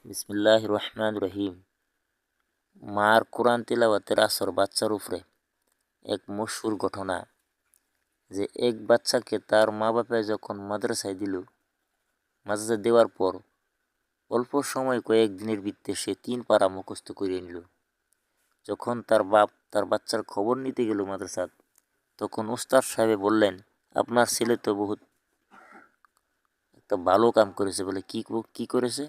বিসমিল্লাহির রহমানির রহিম। মার কোরআন তিলাওয়াতের আসর বাচ্চার উপরে। এক মশহুর ঘটনা যে এক বাচ্চাকে তার মা বাপে যখন মাদ্রাসায় দিল, মাদ্রাসায় দেওয়ার পর অল্প সময় কয়েকদিনের ভিত্তিতে সে 3 পারা মুখস্থ করিয়ে নিল। যখন তার বাপ তার বাচ্চার খবর নিতে গেল মাদ্রাসাত, তখন উস্তাদ সাহেব বললেন, আপনার ছেলে তো বহুত একটা ভালো কাম করেছে। বলে কি করেছে?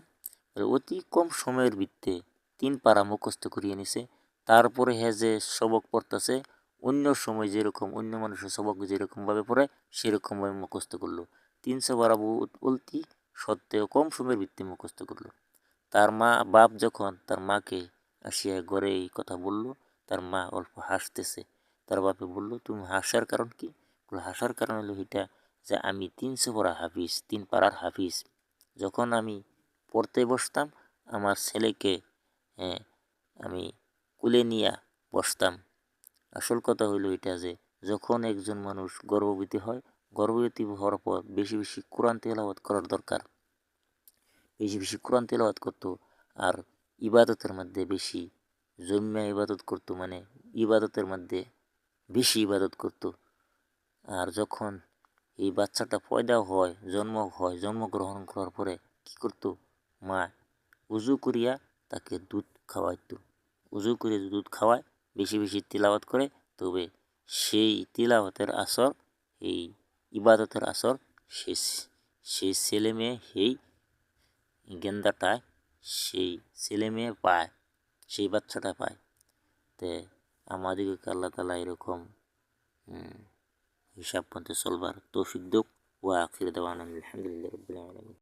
বলে অতি কম সময়ের ভিত্তিতে 3 পারা মুখস্থ করিয়ে নিছে। তারপরে যে সবক পড়তেছে অন্য সময় যেরকম অন্য মানুষের সবক যেরকমভাবে পড়ে সেরকমভাবে মুখস্থ করলো। 300 পারা বলতি সত্ত্বেও কম সময়ের ভিত্তিতে মুখস্থ করলো। তার বাপ যখন তার মাকে আসিয়া ঘরে এই কথা বলল, তার মা অল্প হাসতেছে। তার বাপে বলল, তুমি হাসার কারণ কি? হাসার কারণ হলো এটা যে আমি 300 পারা হাফিজ, 3 পারার হাফিজ। যখন আমি পড়তে বসতাম, আমার ছেলেকে আমি কুলে নিয়ে বসতাম। আসল কথা হইল এটা যে যখন একজন মানুষ গর্ভবতী হয়, গর্ভবতী হওয়ার পর বেশি বেশি কোরআন তেলাওয়াত করার দরকার। বেশি বেশি কোরআন তেলাওয়াত করতো আর ইবাদতের মধ্যে বেশি জম্মা ইবাদত করতো, মানে ইবাদতের মধ্যে বেশি ইবাদত করতো। আর যখন এই বাচ্চাটা পয়দা হয়, জন্মগ্রহণ করার পরে কি করতো? মা উজু করিয়া তাকে দুধ খাওয়াইতো। উজু করে দুধ খাওয়ায়, বেশি বেশি তিলাওয়াত করে, তবে সেই তিলাওয়াতের আসর, এই ইবাদতের আসর সেই ছেলে মেয়ে সেই গেন্দাটায় সেই ছেলে মেয়ে পায়, সেই বাচ্চাটা পায়। তে আমাদেরকে আল্লাহ তাআলা এরকম হিসাব মতো চলবার তৌফিক দিক। ওয়া আখির দাওয়ানা আলহামদুলিল্লাহি রাব্বিল আলামিন।